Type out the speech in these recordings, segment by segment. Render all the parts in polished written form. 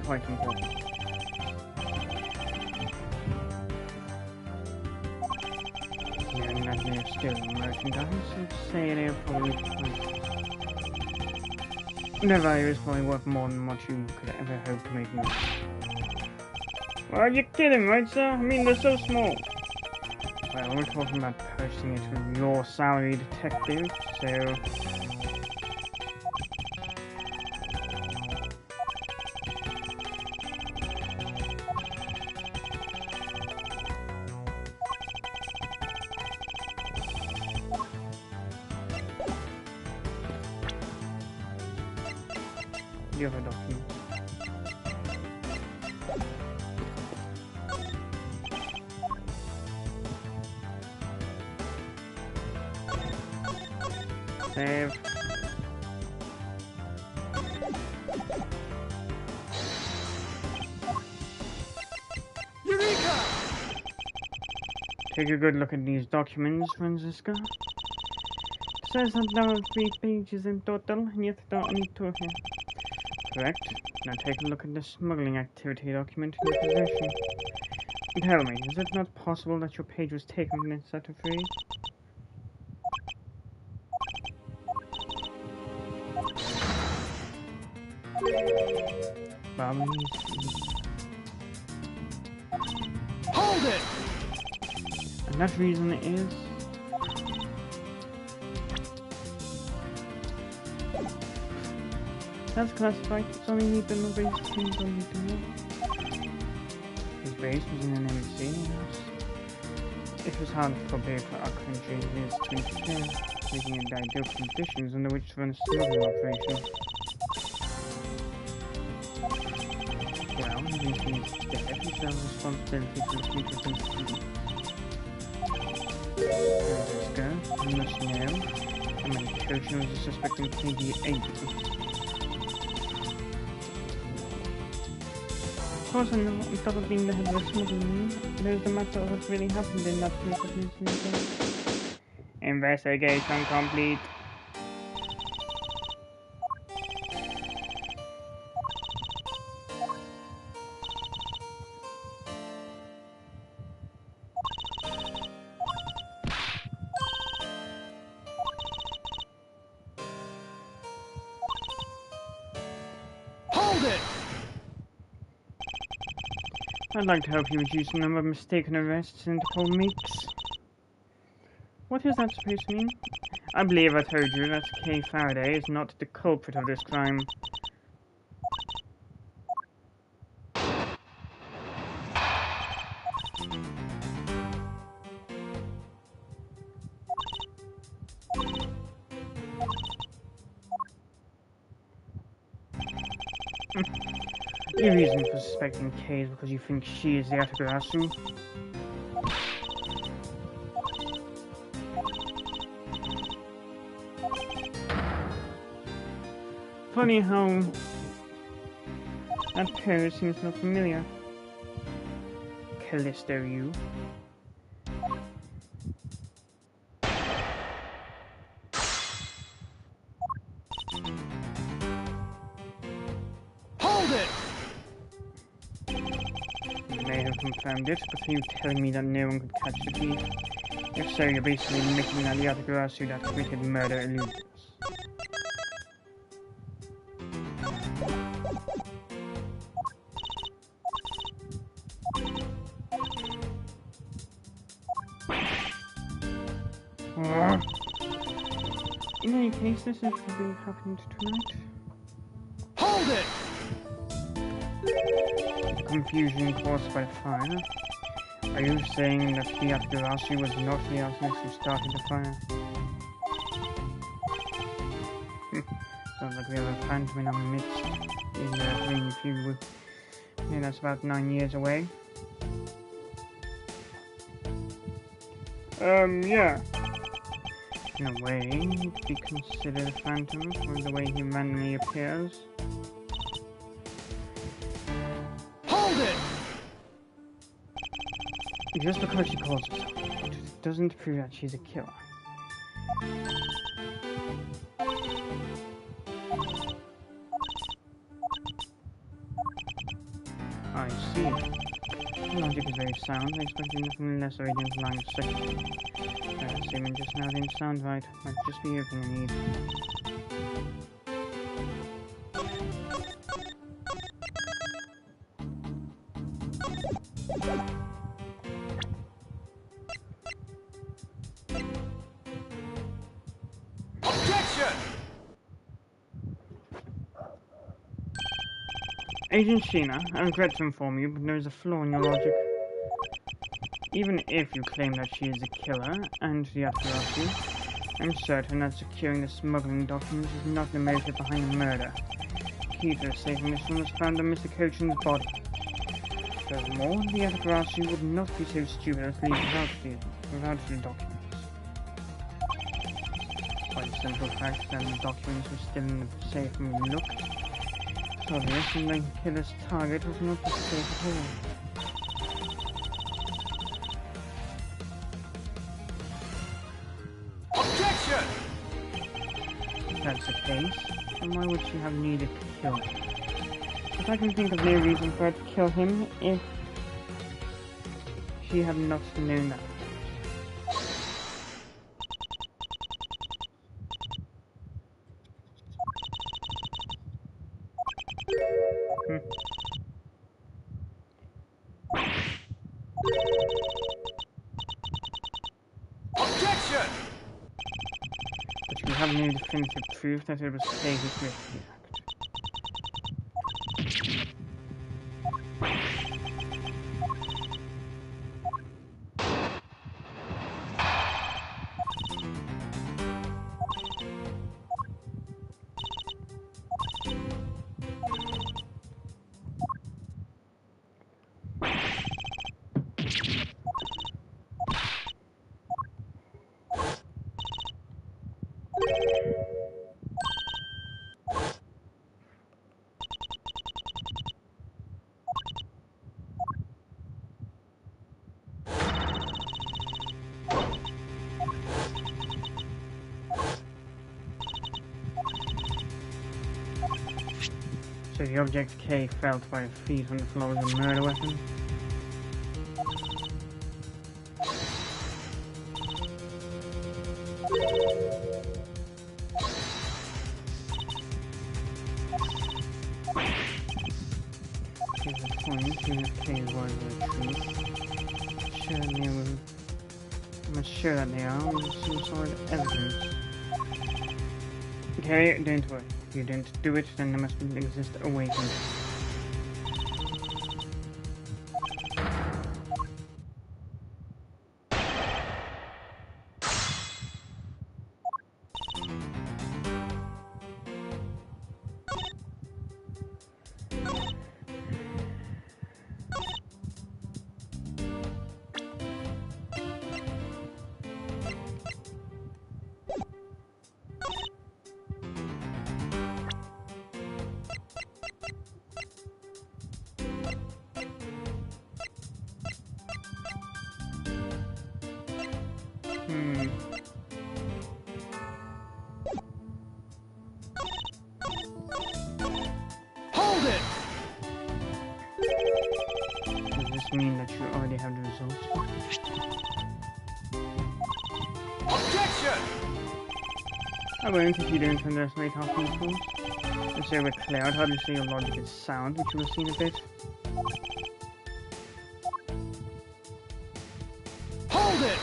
quite important. Knowing that they're still merchandise, I'd say they're probably their value is probably worth more than what you could ever hope to make them. Well, you're kidding, right, sir? I mean, they're so small. Well, we're talking about posting it with your salary detective, so... The other document. Save. Eureka! Take a good look at these documents, Francisco. It says that there are 3 pages in total, and yet there are only 2 here. Correct. Now take a look at the smuggling activity document in your possession. Tell me, is it not possible that your page was taken instead of 3? Hold it! And that reason is... That's classified. It's only me that nobody's things on you to know. His base was in an embassy in the house. It was hard for our country is to interfere, making it ideal conditions under which to run a smuggling operation. Well, since he's dead, he still has responsibility for the future of the city. Francisco, you must know how many children was a suspect in KD8. Of course, on top of being the head of the smuggling, there's the matter of what really happened in that place of incident. Investigation complete. Hold it! I'd like to help you reduce the number of mistaken arrests in Interpol makes. What is that supposed to mean? I believe I told you that Kay Faraday is not the culprit of this crime. Your reason for suspecting Kay is because you think she is the Atagarasu. Funny how that pair seems so familiar. Callisto, you. Hold it! You may have confirmed it, but are you telling me that no one could catch the thief? If so, you're basically admitting that the Atagarasu that committed murder eludes us. In any case, this is what happened tonight. Hold it! The confusion caused by the fire. Are you saying that the Atagarasu was not the arsonist who started the fire? Sounds like we have a phantom in our midst. In a few, yeah, that's about 9 years away. Yeah. In a way, he could be considered a phantom from the way he randomly appears. Hold it! Just because she calls herself it doesn't prove that she's a killer. see. The logic is very sound. I expected nothing less of Agent Lang second. That statement just now didn't sound right. Might just be everything I need. Agent Sheena, I regret to inform you, but there is a flaw in your logic. Even if you claim that she is the killer and the Atarashi, I'm certain that securing the smuggling documents is not the motive behind the murder. The key to the safe mission was found on Mr. Cochin's body. Furthermore, the Atarashi would not be so stupid as to leave without the documents. By the simple fact that the documents were still in the safe when we looked, it's obvious that the killer's target was not the safe at all. If that's the case, then why would she have needed to kill him? But I can think of no reason for her to kill him if she had not known that. Objection! But you have no definitive proof that it was Kay who committed the act. So the object K felt by her feet on the floor was a murder weapon? Here's the point, even if K is worried about the truth. I'm not sure that they are with some sort of evidence. Okay, don't worry. If you didn't do it, then there must exist a way to do it. Hold it! Does this mean that you already have the results? Objection! I won't if you don't underestimate our principles. And so we're clear, I'd hardly say your logic is sound, which you will see in a bit. Hold it!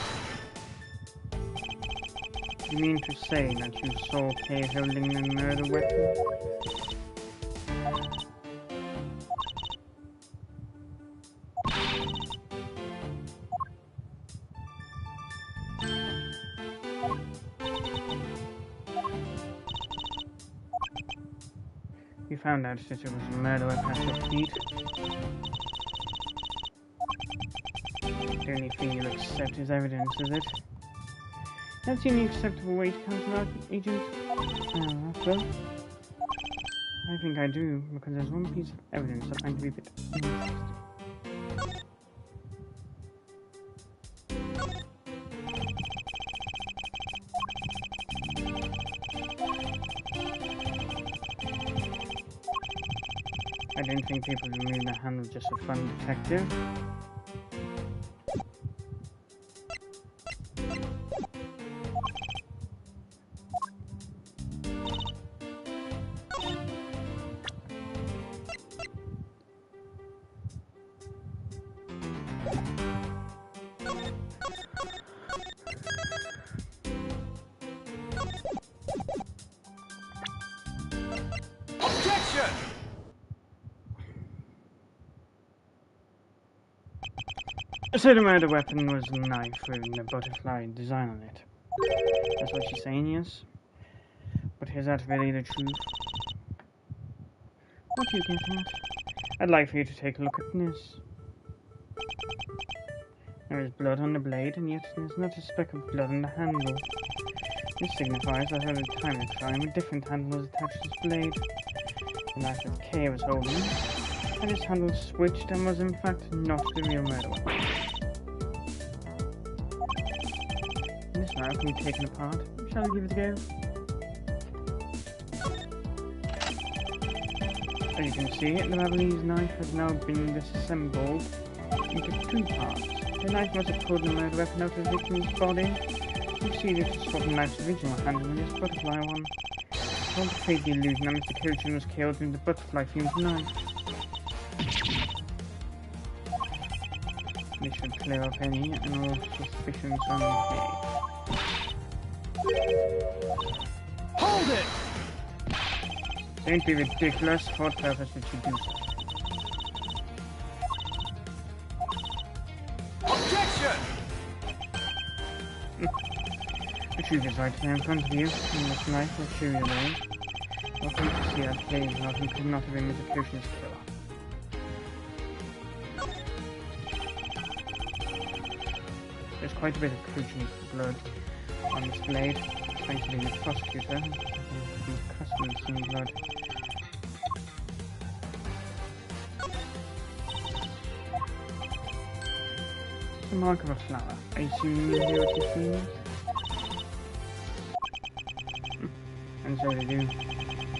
You mean to say that you saw Kay holding a murder weapon? You found out that it was a murder weapon at your feet. The only thing you'll accept is evidence, is it? That's the only acceptable way to counter Agent. Well, I think I do, because there's one piece of evidence I find to be a bit interesting. I don't think people remove the handle just for fun, detective. Objection! So the murder weapon was a knife with a butterfly design on it. That's what she's saying, yes? But is that really the truth? What do you get at? I'd like for you to take a look at this. There is blood on the blade, and yet there's not a speck of blood on the handle. This signifies that at the time of the crime, a different handle was attached to this blade. The knife that Kay was holding, and this handle switched and was in fact not the real murder weapon. This knife can be taken apart. Shall we give it a go? As you can see, the Balinese knife has now been disassembled into two parts. The knife must have pulled the murder weapon out of the victim's body. You see that it's swap the knife's original handle with this butterfly one. Don't create the illusion that Mr. Cochin was killed with the butterfly-themed knife. This should clear up any and all suspicions on Kay. Hold it! Don't be ridiculous. For what purpose would you do so? Objection! The truth is right here in front of you, and this knife will show you the way. Welcome to see that Kay Norton could not have been Mr. Cochin's killer. There's quite a bit of Cochin's blood on this blade, thanks to being a prosecutor, and accustomed to seeing blood. The mark of a flower. I assume you hear what this means? And so they do.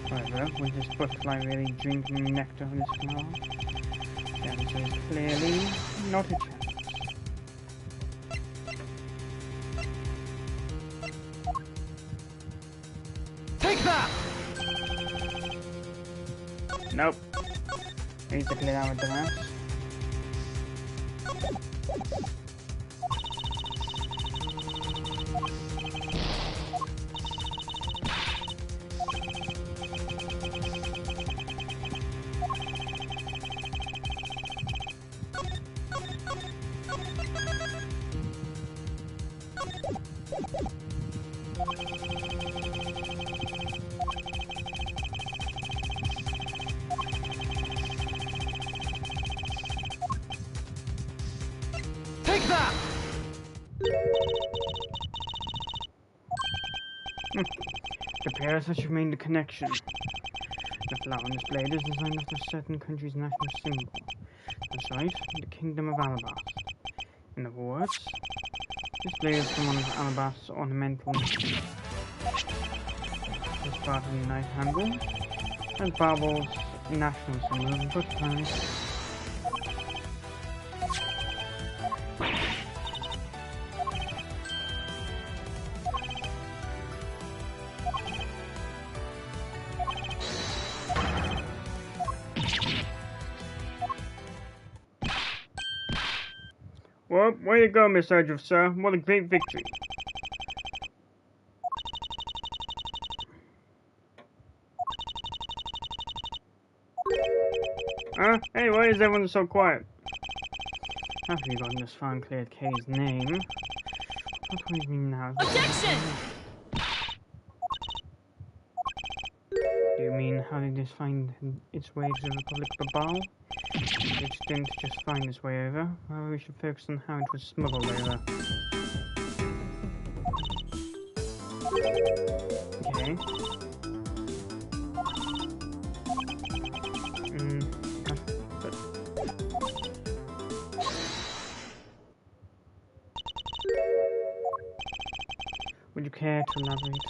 However, would this butterfly really drink the nectar of this flower? The answer is clearly not a chance. Take that! Nope. Needs to clear out with the mouse. Take that! It appears that you've made the connection. The flower on this blade is designed after a certain country's national symbol. That's right, the Kingdom of Alabast. In other words, this blade is from one of Alabast's ornamental as part of the knife handle, as Barble's national symbol of butterflies. Well, way to go, Miss Edgeworth, sir. What a great victory. Hey, why is everyone so quiet? After you gotten this far and cleared Kay's name, what do we mean now? Objection! Do you mean, how did this find its way to the Republic of Babal? It didn't just find its way over. However, we should focus on how it was smuggled over. Okay. But would you care to elaborate?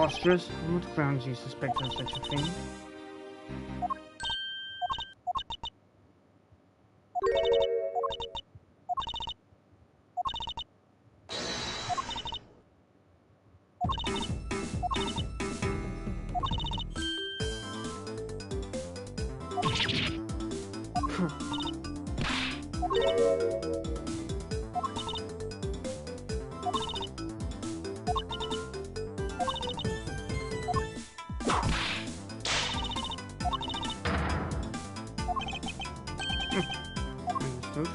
preposterous. On what grounds do you suspect of such a thing? Understood.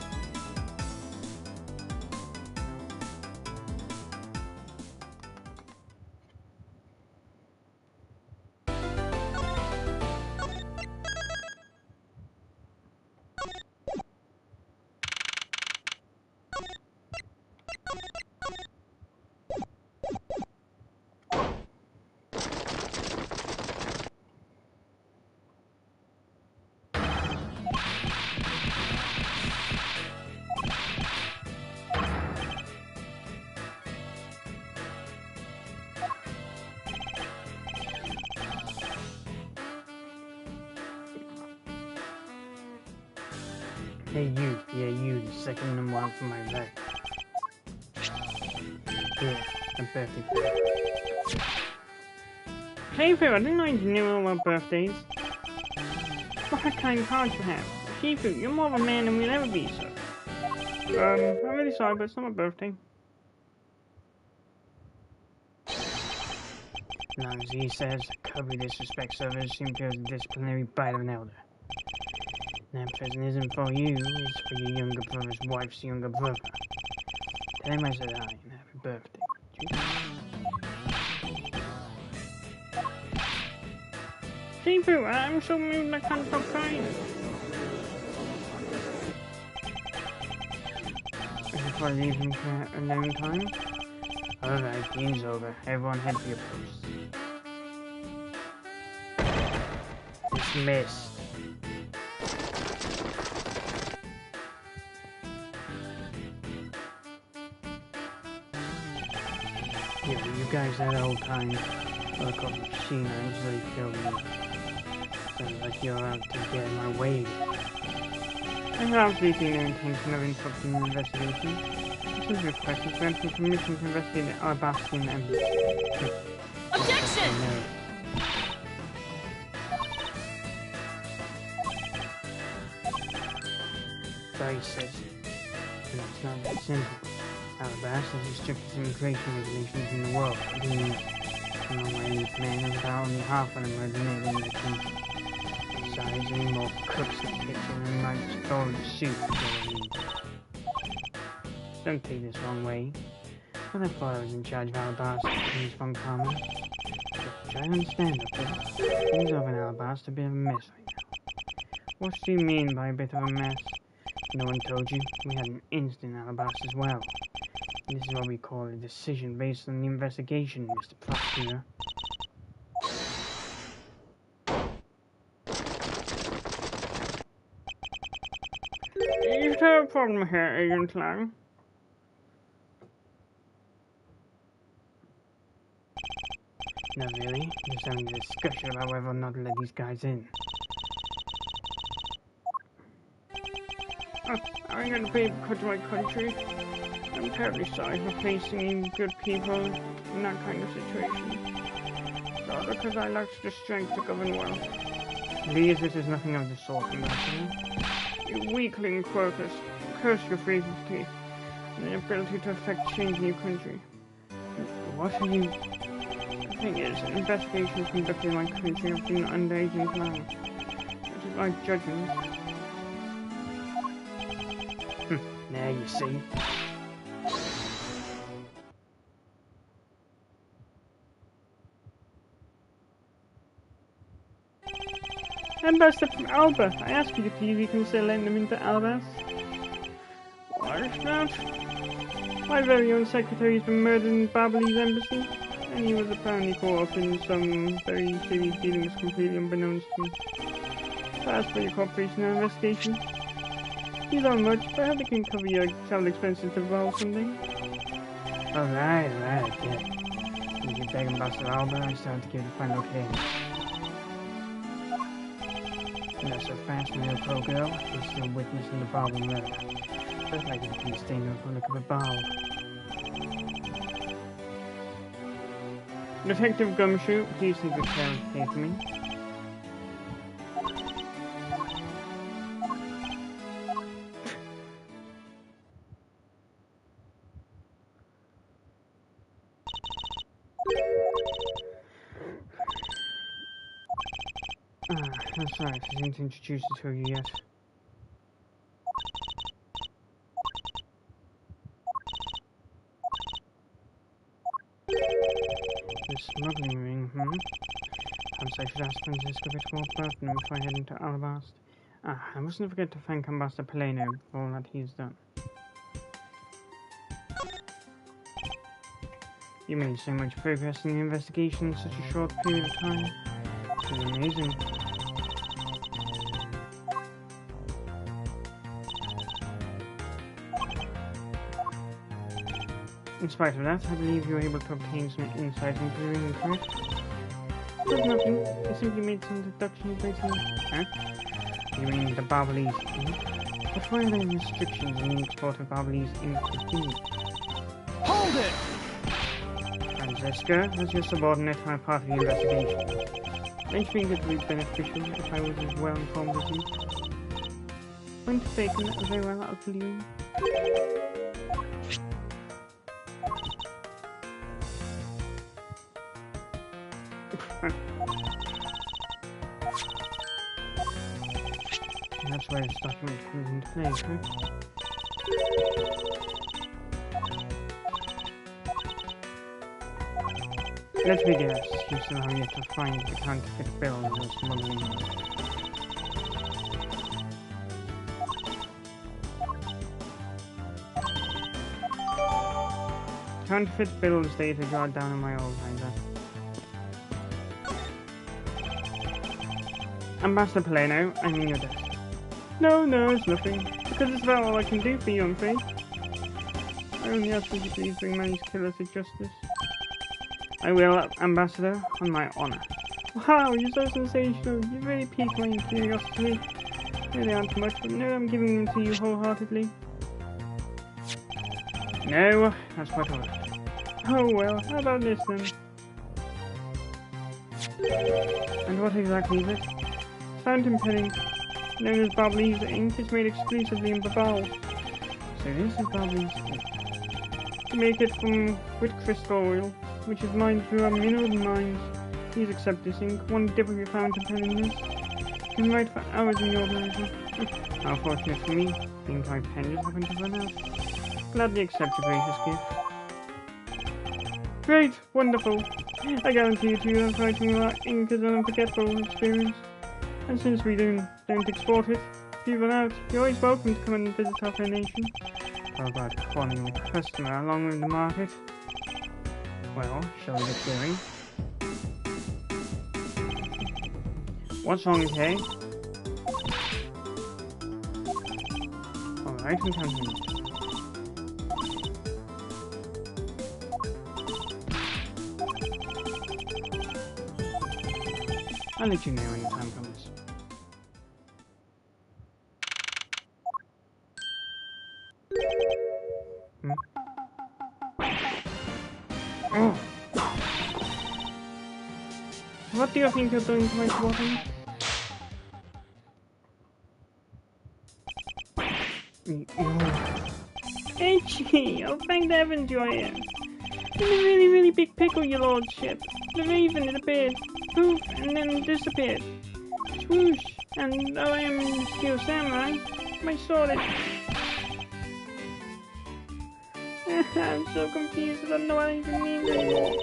Hey you, yeah you, the second in one from my left. Yeah, a birthday present. Hey Fu, I didn't know you knew all about birthdays. What a kind heart you have. Shifu, you're more of a man than we'll ever be, sir. I'm really sorry, but it's not my birthday. Long as he says, Kobe disrespects others, seem to have the disciplinary bite of an elder. That present isn't for you, it's for your younger brother's wife's younger brother. Tell him I said hi and happy birthday. Shifu, I'm so moved I can't stop crying. Before I leave him for a long time? Alright, game's over. Everyone head for your posts. Dismissed. Yeah, but you guys had a whole time. Look up Sheena usually killed me. Sounds like you're out to get in my way. I have absolutely no intention of interrupting the investigation. This is requested granting permission to investigate the Alabastian Embassy. Objection! So he says, and it's not that simple. Alabasta is the strictest immigration regulations in the world. Among my elite men, about only half of them are admitted in the country. Besides, any more cooks in the kitchen and might store the soup they need. Don't take this wrong way. But I thought I was in charge of Alabasta and from Common. But try to understand, okay? Things over in Alabasta are a bit of a mess right now. What do you mean by a bit of a mess? No one told you. We had an incident in Alabasta as well. This is what we call a decision based on the investigation, Mr. Prosecutor. You have a problem here, Agent Lang. Not really. Just having a discussion about whether or not to let these guys in. I'm gonna pay because of my country. I'm terribly sorry for facing good people in that kind of situation. Rather because I lack the strength to govern well. Please, this is nothing of the sort, Ambassador. You weakling Quercus, curse your bravery and the ability to effect change in your country. What are you... The thing is, an investigation conducted in my country of an underaging plan. It is my judgment. There you see. Ambassador from Alba, I ask you to please reconsider letting them into Albas. What is that? My very own secretary has been murdered in Babali's embassy, and he was apparently caught up in some very serious dealings completely unbeknownst to me. So I ask for your cooperation in our investigation. These aren't much, but I hope they can cover your travel expenses to Val someday. Alright, yeah. If you beg Ambassador Alba, I still have to give the final okay. Not so fast, my little pro girl. You're still witnessing the Barbel murder. Just like you can stay no for the look of a bow. Detective Gumshoe, please take good care of the case for me. That's right, I didn't introduce it to you yet. The smuggling ring, Perhaps I should ask Francisco a bit more pertinent before I head into Alabast. I mustn't forget to thank Ambassador Paleno for all that he's done. You made so much progress in the investigation in such a short period of time. It's really amazing. In spite of that, I believe you were able to obtain some insight into the ring, correct? There's nothing. I simply made some deductions based on... Huh? You mean the Barbalese ink? But why are there restrictions on the export of Barbalese ink to Guinea? Hold it! Francesca, as your subordinate, I'm part of the investigation. Don't you think it would be beneficial if I was as well informed as you? Point taken, very well, I'll fill you in. That's where this document comes into play, correct? Let me guess, you still have yet to find the counterfeit bill in the smuggling. Counterfeit bills data jotted down in my old binder. Ambassador Paleno, I'm in your desk. No, it's nothing. Because it's about all I can do for you, I'm afraid. I only ask that you please bring these killers to justice. I will, Ambassador, on my honor. Wow, you're so sensational. You really piqued my curiosity. Really aren't too much, but no, I'm giving them to you wholeheartedly. No, that's quite alright. Oh well, how about this then? And what exactly is it? Fountain penning, known as Barbalese ink, is made exclusively in Babal. So this is Barbalese ink. To make it from wheat crystal oil, which is mined through our mineral mines. Please accept this ink. One dip of your fountain pen in this. You can write for hours in your organization. How fortunate for me, the ink my pen just happened to run out. Gladly accept your gracious gift. Great! Wonderful! I guarantee you that writing our ink is an unforgettable experience. And since we don't export it, if you run out, you're always welcome to come and visit our fair nation. How about calling the customer along with the market? Well, shall we get going? What's wrong, Kay? Alright, we can continue. I'll let you know when the time comes. Oh. What do you think you're doing to my bottom? Itchy! Oh, thank the heavens you are here. In a really big pickle, your lordship. The raven it appeared, poof, and then disappeared. Swoosh! And though I am still samurai, my sword is... I'm so confused, I don't know what I even mean anymore.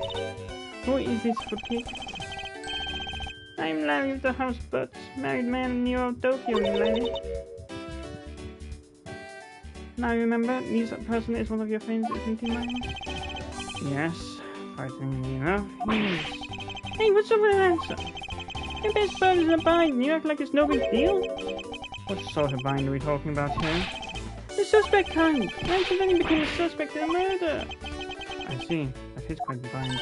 Who is this for pig? I'm Larry of the House Butts, married man in New Tokyo, Larry. Now remember, this person is one of your friends, isn't he, Miles? Yes, frighteningly enough, yes. Hey, what's up with that answer? Your best friend is in a bind, and you act like it's no big deal? What sort of bind are we talking about here? The suspect kind! Ransom then became a suspect in a murder! I see, that is quite the bind.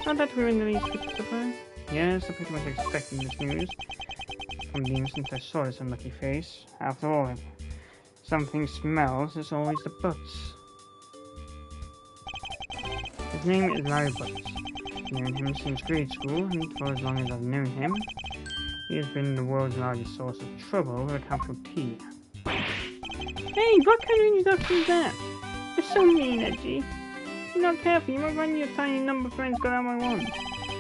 Not that we're in the least bit surprised. Yes, I pretty much expected this news. From the instant I saw this unlucky face. After all, if something smells, there's always the Butts. His name is Larry Butts. I've known him since grade school, and for as long as I've known him, he has been the world's largest source of trouble with a capital T. Hey, what kind of introduction is that? You're so mean, Edgy. If you're not careful, you might run your tiny number friends go down my one.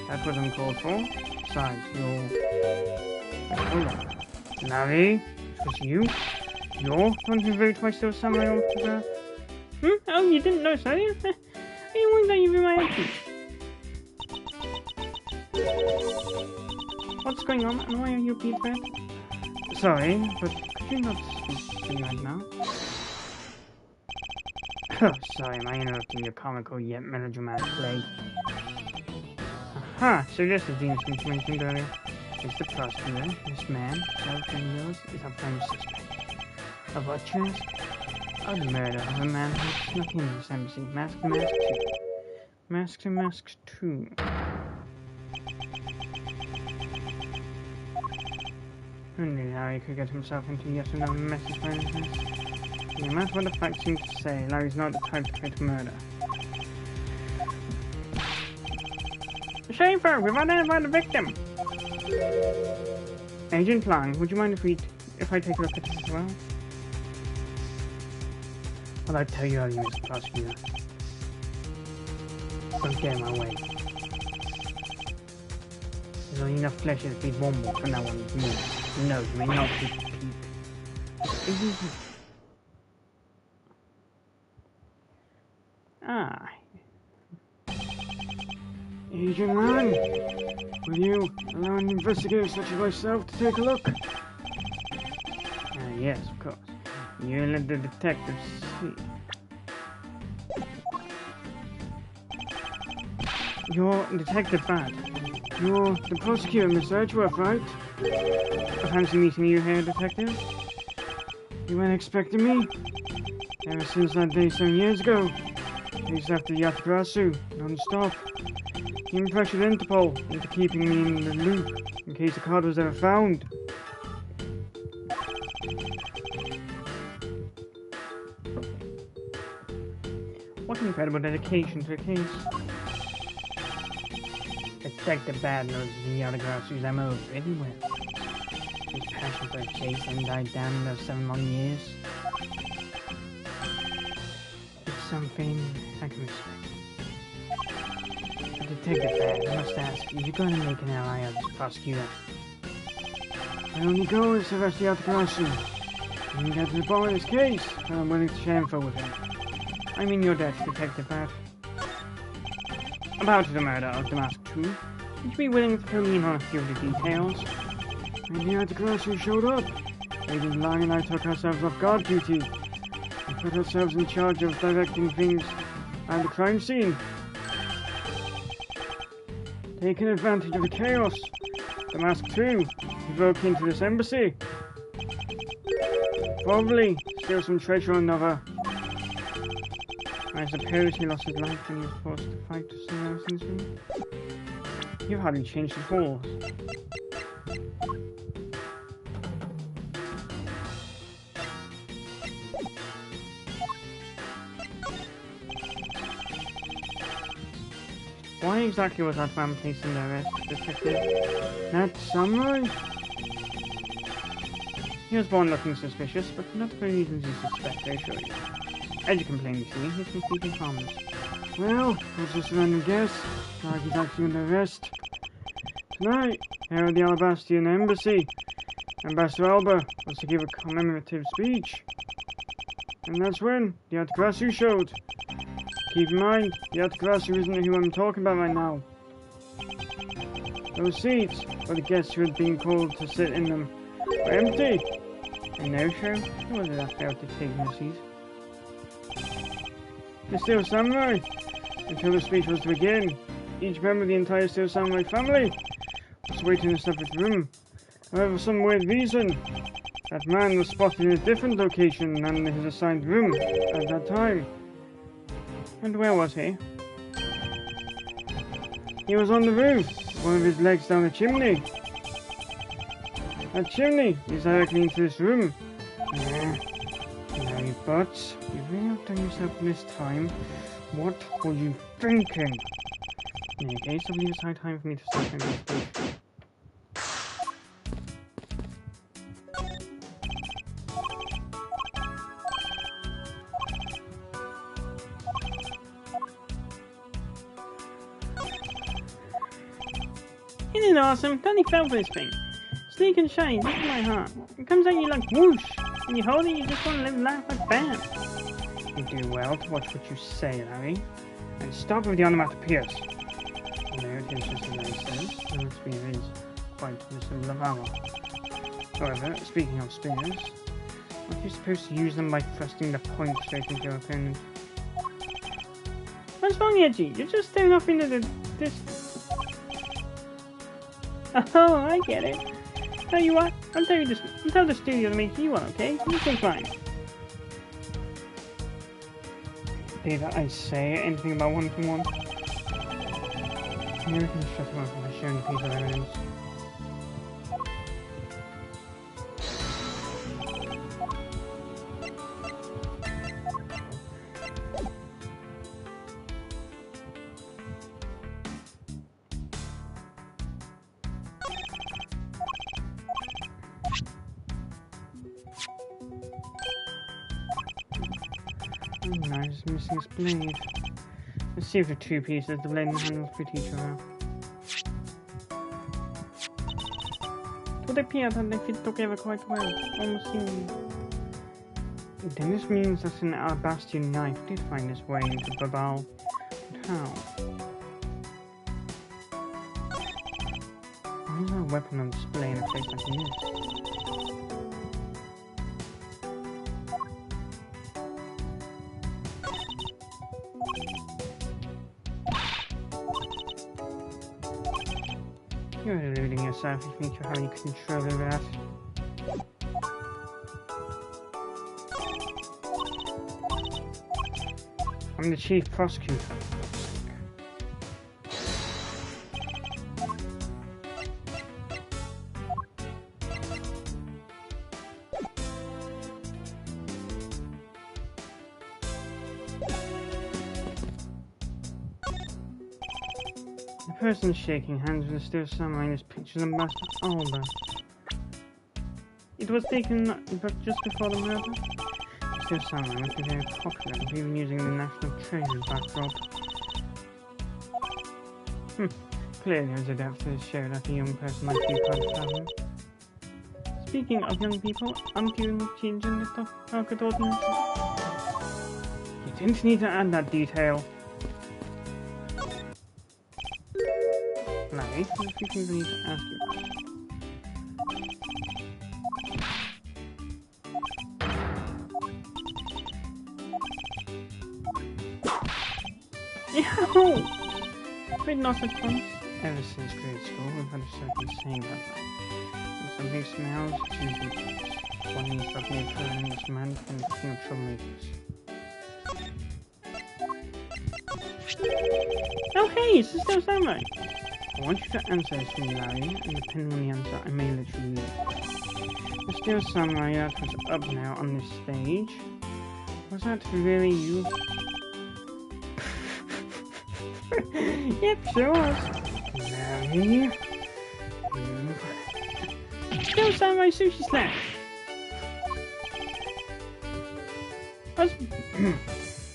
That's what I'm called for. Besides, hold on. Larry, it's you? You're the one who wrote my Still Samurai autograph? Oh, you didn't know, are you? I didn't want that you be my empty. What's going on, and why are you Pete Red? Sorry, but could you not speak to me right now? Oh, sorry, am I interrupting your comical yet melodramatic play? Aha, so this is the instance you mentioned earlier. It's the prosecutor. This man, self-friend yours, is a prime suspect. Of what you ask? Of the murder of a man who snuck into this embassy. Mask to Mask 2. Mask to Mask 2. Only Larry could get himself into yet another message for instance. No matter what the facts seem to say, Larry's not the type to commit murder. Schaefer, we've identified the victim! Agent Lang, would you mind if I take a look at this as well? Well, I'd tell you earlier, Mr. Prosecutor. Don't get in my way. There's only enough flesh to feed one more for now on with me. No, you may not be Pete. Ah. Agent Lang, will you allow an investigator such as myself to take a look? Yes, of course. You let the detectives see. You're Detective Bad. You're the prosecutor, Mr. Edgeworth, right? I fancy meeting you here, Detective. You weren't expecting me? Ever since that day 7 years ago. Days after Yatagarasu, non-stop. Even pressured Interpol into keeping me in the loop in case the card was ever found. What incredible dedication to the case. Detective Bad knows the Yatagarasu MO pretty well. His passion for the case hadn't died down in those 7 long years. It's something I can respect. Detective Bad, I must ask, is you going to make an ally of this prosecutor? My only goal is to arrest the Yatagarasu. And get to the bottom of this case, and I'm willing to share info with him. I'm in your debt, Detective Bad. About the murder of Damask 2, would you be willing to fill me in on a few of the details? When the Yatagarasu showed up, Agent Lang and I took ourselves off guard duty, and put ourselves in charge of directing things at the crime scene. Taking advantage of the chaos, Damask 2, he broke into this embassy. Probably steal some treasure or another. I suppose he lost his life when he was forced to fight to someone else in this room. You've hardly changed at all. Why exactly was that man placed in arrest, Detective? That samurai? He was born looking suspicious, but not for reasons you suspect, I assure you. As you can plainly see, he's completely harmless. Well, that's just a random guess. Like he's actually under arrest. Tonight, here at the Alabastian Embassy, Ambassador Alba was to give a commemorative speech. And that's when the Yatagarasu showed. Keep in mind, the Yatagarasu isn't who I'm talking about right now. Those seats, for the guests who had been called to sit in them, were empty. A no-show? Who was it that failed to take their seat? The Steel Samurai! Until the speech was to begin, each member of the entire Steel Samurai family was waiting in a separate room. However, for some weird reason, that man was spotted in a different location than his assigned room at that time. And where was he? He was on the roof, one of his legs down the chimney. That chimney is directly into this room. Yeah. No, but you really outdone yourself this time. What were you thinking? In any case, I believe it's high time for me to start my investigation. Isn't it awesome? Tony fell for this thing. Sleek and shiny, look at my heart. It comes at you like whoosh. When you hold it, you just want to live life like bam. You do well to watch what you say, Larry. And stop with the onomatopoeias. No, it is just a nice sense. The spear is quite a symbol of armor. However, speaking of spears, aren't you supposed to use them by thrusting the point straight into your opponent? What's wrong, Edgy? You're just staring off into the distance. Oh, I get it. Tell you what, I'll tell the studio to make you one, okay? You take mine. Did I say anything about one-to-one? You can shut him up by showing a piece of evidence. No, it's missing its blade. Let's see if the two pieces, the blade and the handle, fit each other. It would appear that they fit together quite well, almost seemingly. Then this means that an Alabastian knife did find its way into Babal. But how? Why is there a weapon on display in a place like this? You're deluding yourself if you think you have any control over that. I'm the chief prosecutor. The person shaking hands with the Steel Samurai in this picture is Ambassador Alba. It was taken just before the murder. Steel Samurai must be very popular, even using the National Treasure backdrop. Clearly there's a depth to this show that a young person like you can't fathom. Speaking of young people, aren't you changing the target audience? You didn't need to add that detail. Larry, there's a few things I need to ask you about. Yow! Afraid not at once. Ever since grade school, we've had a certain saying about that. When something smells, it's usually close. One needs to be occurring in this man and the king of troublemakers. Oh hey, it's the Steel Samurai! I want you to answer this for me, Larry, and depending on the answer, I may let you live. The Steel Samurai that was up now on this stage, was that really you? Yep, sure was. Larry, Steel Samurai Sushi Slash! I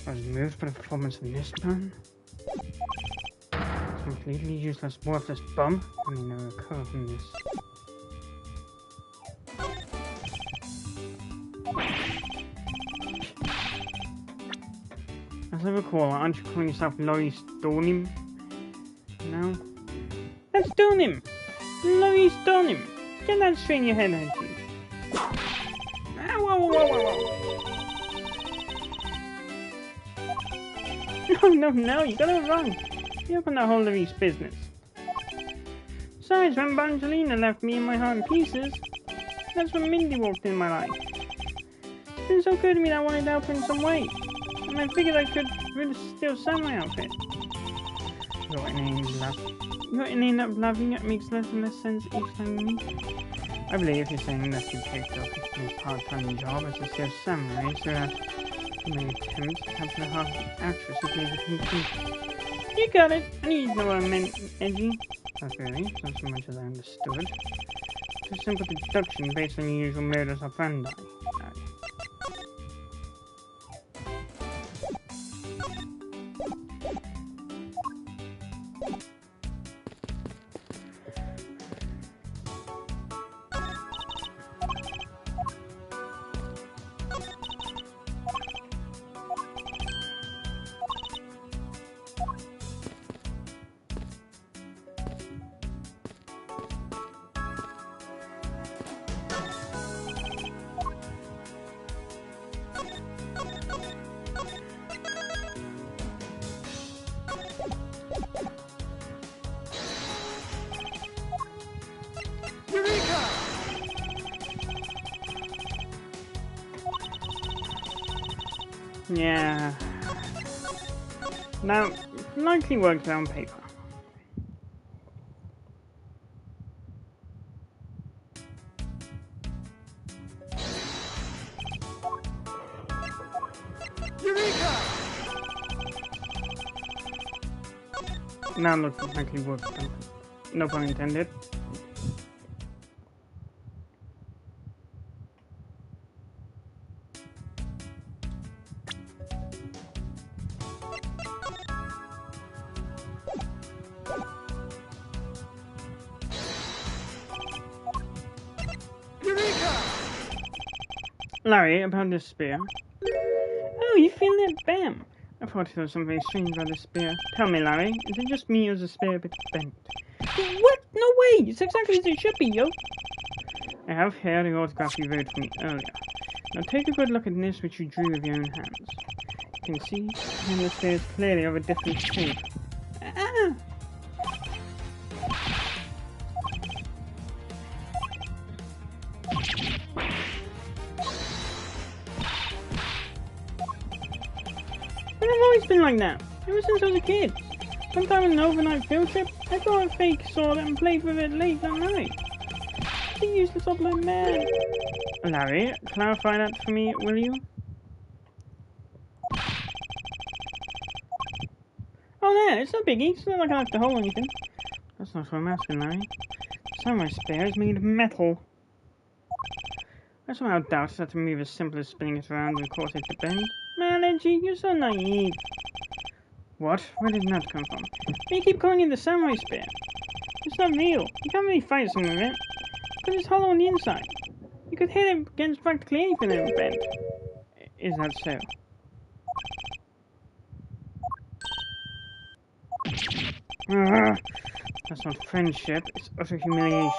was moved by the performance of this man. Completely useless, worthless bum. I mean, no recover from this. As I recall, aren't you calling yourself Laurie Stornim? No? That's Stornim! Laurie Stornim! Get that straight in your head, Angie. Ah, whoa, whoa, whoa, whoa! No, you got it wrong. You opened that whole Larry's business. Besides, when Brangelina left me and my heart in pieces, that's when Mindy walked in my life. It's been so good to me that I wanted to help her in some way, and I figured I could rid the Steel Samurai outfit. Your inane loving it makes less and less sense each time you meet. I believe you're saying that you picked up a part-time job as a sales samurai so that you may attempt to capture the heart of the actress who plays it in the. You got it! I need to know what I meant, Edgy. Not really, not so much as I understood. It's a simple deduction based on your usual modus operandi. Yeah. Now, likely works on paper. Eureka! Now looks likely works on paper. No pun intended. Larry, about this spear. Oh, you feel that? Bam! I thought there was something strange about this spear. Tell me, Larry, is it just me or is the spear a bit bent? What? No way! It's exactly as it should be, yo! I have here the autograph you wrote for me earlier. Now take a good look at this which you drew with your own hands. You can see the spear is clearly of a different shape. Ah! I've always been like that, ever since I was a kid. Sometime on an overnight field trip, I got a fake sword and played with it late that night. It's a useless oblong man. Larry, clarify that for me, will you? Oh, there, it's no biggie. It's not like I have to hold anything. That's not what I'm asking, Larry. The samurai spear is made of metal. I somehow doubt that to move as simple as spinning it around and cause it to bend. Man, Edgy, you're so naive. What? Where did that come from? But you keep calling it the samurai spear. It's not real. You can't really fight something with it. Because it's hollow on the inside. You could hit it against practically anything that would bend. Is that so? That's not friendship, it's utter humiliation.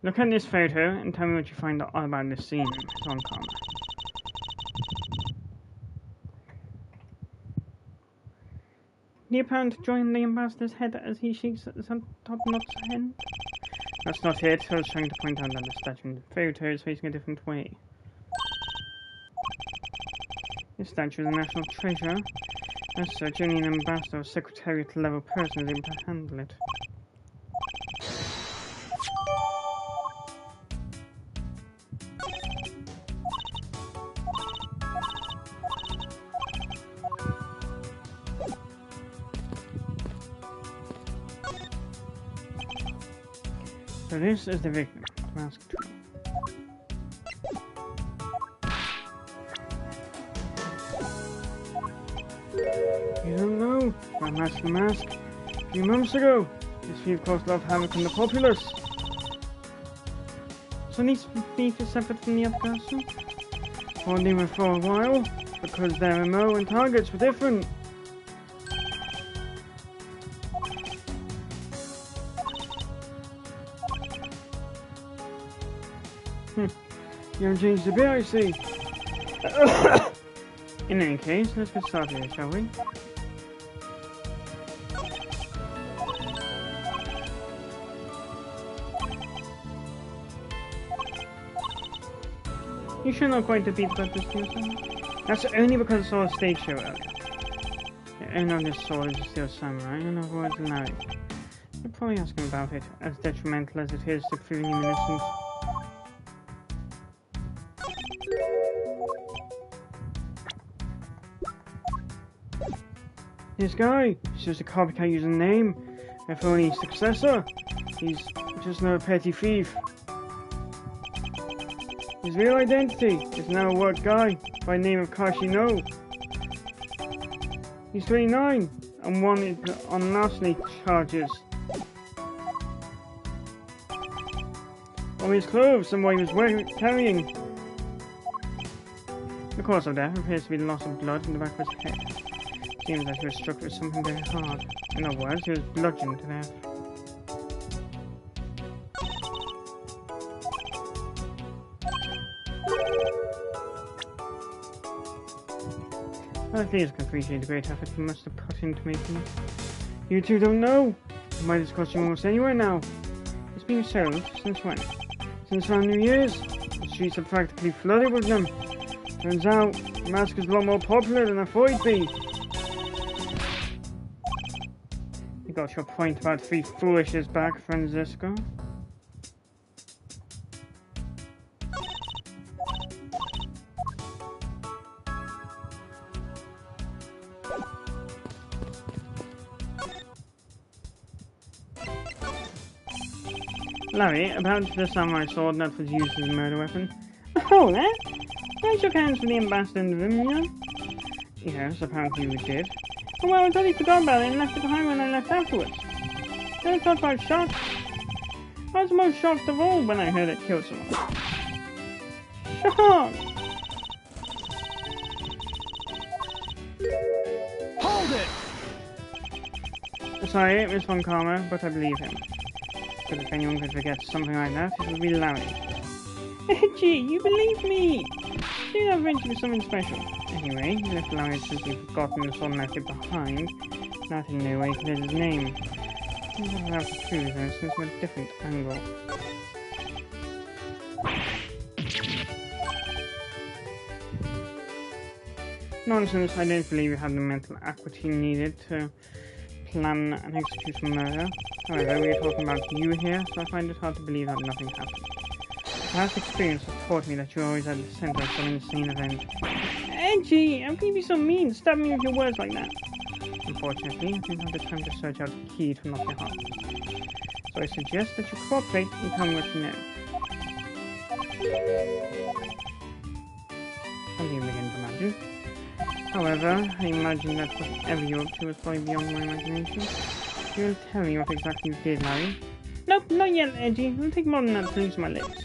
Look at this photo and tell me what you find out about this scene. It's on camera. The apparent join the ambassador's head as he shakes at the top-notch hand. That's not it. I was trying to point out that the statue in the photo is facing a different way. This statue is a national treasure. As such, only an ambassador or secretariat-level person is able to handle it. So this is the victim, Mask 2. You don't know, I'm Mask the Mask. A few months ago, this thief caused a lot of havoc in the populace. So these thief is separate from the other castle? Only were for a while, because their MO and targets were different. You haven't changed a bit, I see. In any case, let's get started, shall we? You should not quite defeat about this person. That's only because I saw a stage show earlier. The owner of this sword is still samurai, and avoids Larry. You're probably asking about it, as detrimental as it is to proving him innocent. This guy, he's just a copycat using name. If only his successor, he's just another petty thief. His real identity is now a work guy by the name of Kashino. He's 29 and wanted on larceny charges. All his clothes and what he was carrying. The cause of death appears to be loss of blood in the back of his head. Seems that he was struck with something very hard. In other words, he was bludgeoned to death. I think can appreciate the great effort he must have put into making it. You two don't know. You might have costume almost anywhere now. It's been sold since when? Since around New Year's. The streets are practically flooded with them. Turns out, the mask is a lot more popular than I thought it'd be. You got your point about three foolishes back, Francisco. Larry, about the samurai sword that was used as a murder weapon. Oh, that? I shook hands with the ambassador in the room, you know? Yes, apparently we did. Oh, well, I totally forgot about it and left it behind when I left afterwards. Never thought about shock. I was most shocked of all when I heard it killed someone. Shock! Hold it! Sorry, Miss Von Karma, but I believe him. But if anyone could forget something like that, it would be Larry. Gee, you believe me! You have meant to be something special. Anyway, if Larry has simply forgotten the sword and left it behind, that in no way clears his name. I will have to prove this from a different angle. Nonsense, I don't believe you have the mental acuity needed to plan and execute a murder. However, we are talking about you here, so I find it hard to believe that nothing happened. Past experience has taught me that you're always at the center of some insane event. Edgy! How can you be so mean? Stab me with your words like that. Unfortunately, I don't have the time to search out the key to unlock your heart. So I suggest that you cooperate and tell me what you know. How do you begin to imagine? However, I imagine that whatever you're up to is probably beyond my imagination. You'll tell me what exactly you did, Larry. Nope, not yet, Edgy. It'll take more than that to lose my lips.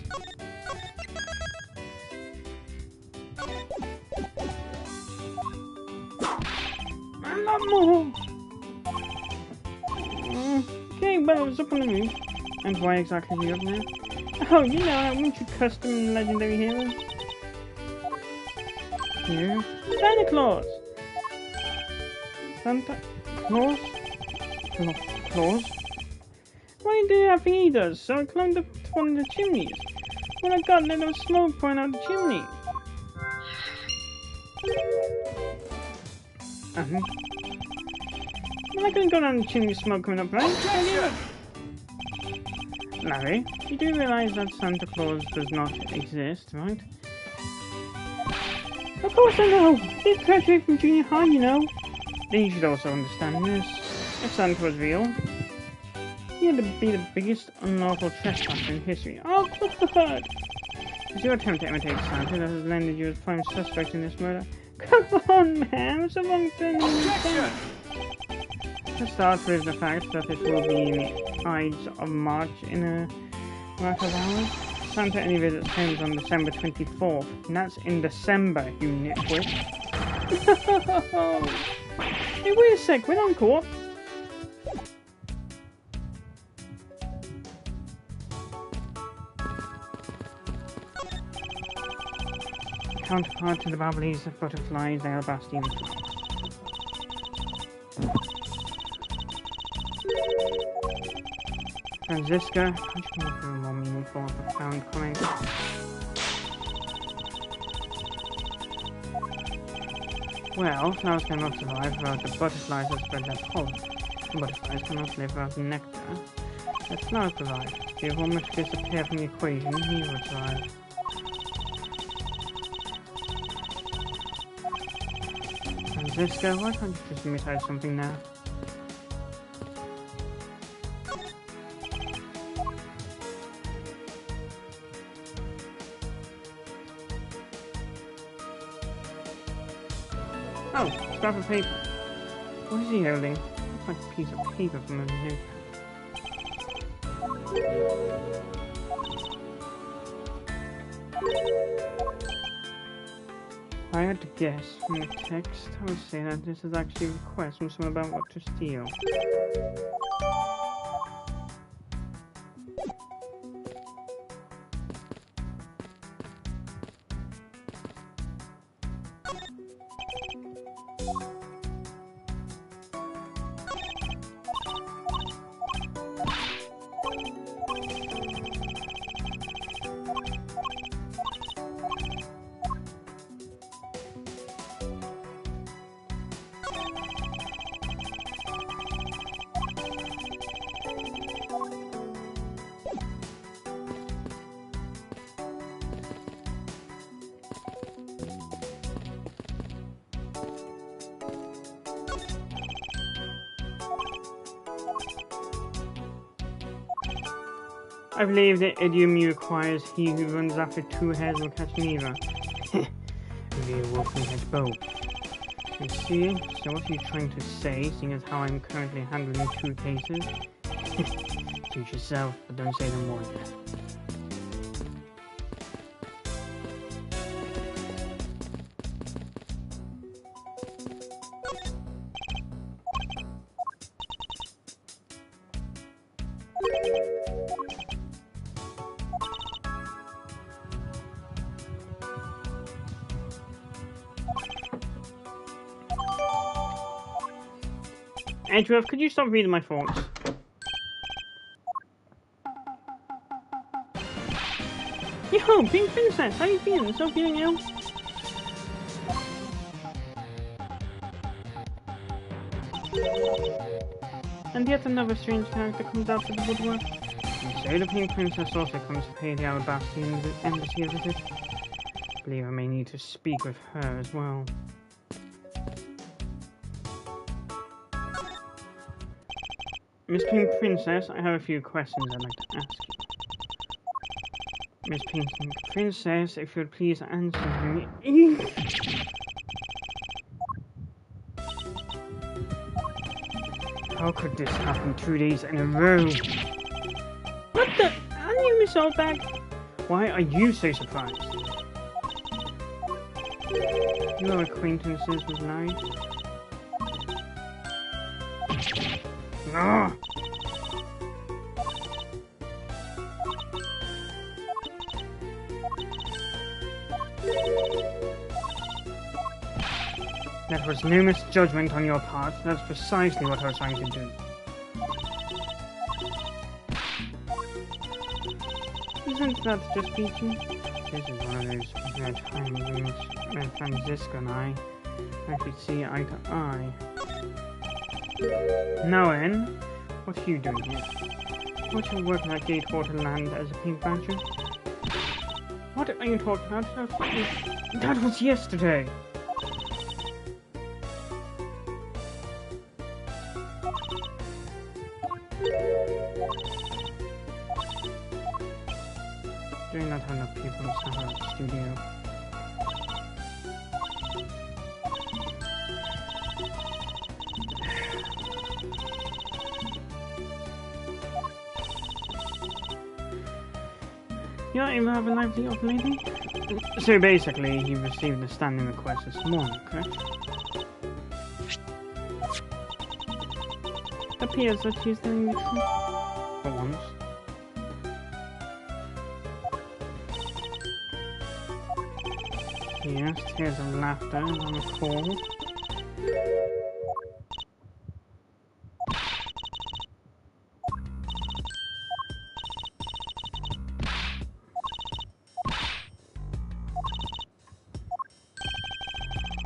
A lot more! Okay, well, I was up on the roof. And why exactly were you up there? Oh, you know, aren't you custom legendary hero? Here? Santa Claus! Santa Claus? Claus? Why do that thing he does? So I climbed up to one of the chimneys. When I got there, there was smoke pouring out the chimney. Well, I couldn't go down the chimney with smoke coming up, right? Larry, you do realize that Santa Claus does not exist, right? Of course I know! I did graduate from junior high, you know. Then you should also understand this. If Santa was real, he had to be the biggest unlawful trespasser in history. Oh, God! It's your attempt to imitate Santa that has landed you as prime suspect in this murder. Come on, man! It's the wrong thing! Objection! Let's start with the fact that it will be in the Ides of March in a matter of hours. Santa only visits homes on December 24th, and that's in December, you nitwit. Hey, wait a sec, we're on court. counterpart to the Babblies of Butterflies, Alabastian. Franziska, can't you come up with a more meaningful or profound comment? Well, flowers cannot survive without the butterflies that spread their pollen. The butterflies cannot live without the nectar that flowers provide. If one were to disappear from the equation, neither would survive. Franziska, why can't you just admit I have something now? Oh, scrap of paper. What is he holding? Looks like a piece of paper from a notepad. If I had to guess from the text, I would say that this is actually a request from someone about what to steal. I believe the idiom requires he who runs after two hares will catch neither. Maybe a wolf can catch both. You see? So what are you trying to say, seeing as how I'm currently handling two cases? Suit yourself, but don't say no more yet. Edgeworth, could you stop reading my thoughts? Yo, Pink Princess, how you feeling? Still feeling ill? And yet another strange character comes out of the woodwork. And so the Pink Princess also comes to pay the Alabastian embassy a visit. I believe I may need to speak with her as well. Miss Pink Princess, I have a few questions I'd like to ask you. Miss Pink Princess, if you would please answer me. How could this happen 2 days in a row? What the? Aren't you Miss Oldbag? Why are you so surprised? You are acquaintances with Larry? No! That was no misjudgment on your part. That's precisely what I was trying to do. Isn't that just peachy? This is one of those rare times in which Franziska and I actually see eye to eye. Now then, what are you doing here? What are you working at Gatewater Land as a pink badger? What are you talking about? That was yesterday! Do not have enough people in the studio. Yeah, you have a lively old lady? So basically, he received a standing request this morning, correct? Appears that she's telling the truth. For once. Yes, tears of laughter, I recall.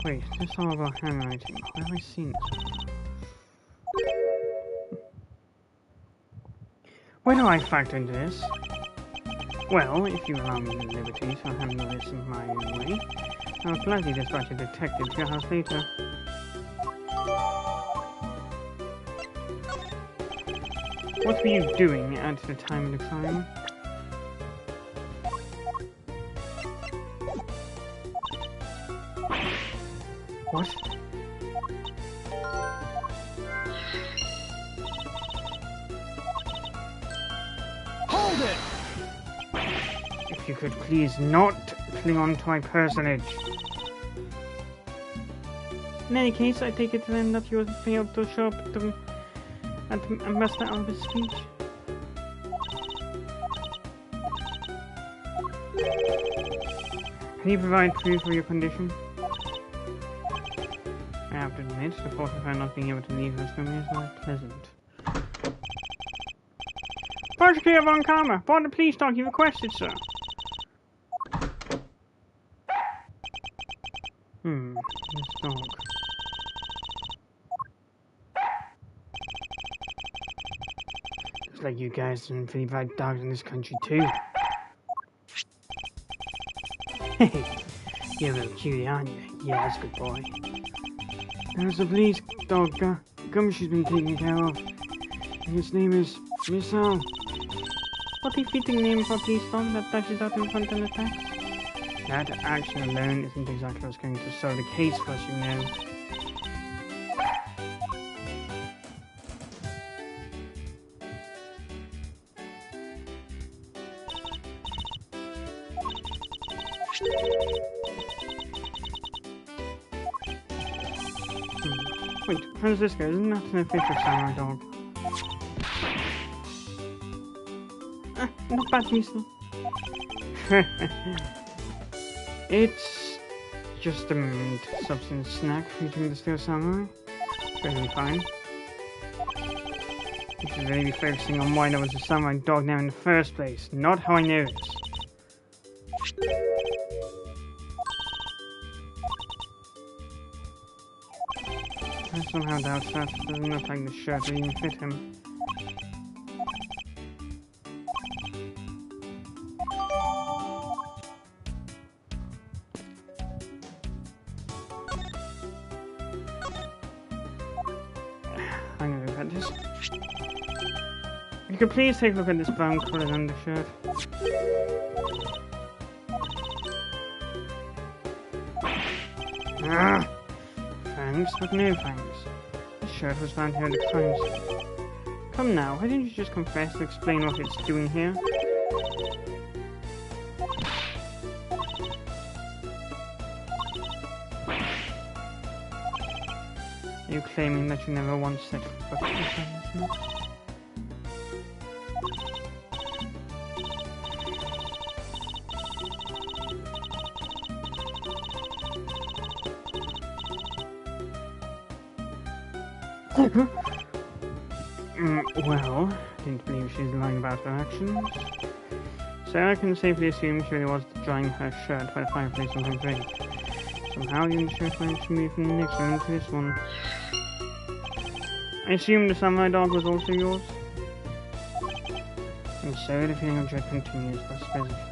Wait, this is all about handwriting. Where have I seen this before? Where do I factor into this? Well, if you allow me the liberty to handle this in my own way, I'll gladly dispatch a detective to your house later. What were you doing at the time of the crime? What? Hold it! If you could please not cling on to my personage. In any case, I take it then that you failed to show up at Ambassador Albert's speech. Can you provide proof of your condition? I have to admit, the thought of her not being able to leave us from me is not pleasant. Prosecutor Von Karma, brought the police dog you requested, sir. This dog. Looks like you guys didn't pretty bad dogs in this country too. Hey, you're a little cutie, aren't you? Yeah, that's a good boy. There's a police dog, Gumshoe's been taken care of. And his name is Missile. What a fitting name for a police dog that dashes out in front and attacks. That action alone isn't exactly what's going to solve the case for us, you know. Wait, Francisco, isn't that an official samurai dog? Not bad, Mister. It's just a meat substance snack featuring the Steel Samurai. Totally fine. You should really be focusing on why there was a samurai dog now in the first place, not how I know this. I somehow doubt that. Doesn't look like the shirt will even fit him. I'm gonna look at this. You could please take a look at this brown coloured undershirt. Ah! Thanks, but no thanks. This shirt was found here at the crime scene. Come now, why didn't you just confess and explain what it's doing here? Are you claiming that you never once set foot in this? Well, I didn't believe she's lying about her actions. So I can safely assume she really was drying her shirt by the fireplace on her grave. Somehow the shirt managed to move from the next room to this one. I assume the samurai dog was also yours? And so the feeling of dread continues, but I suppose it's just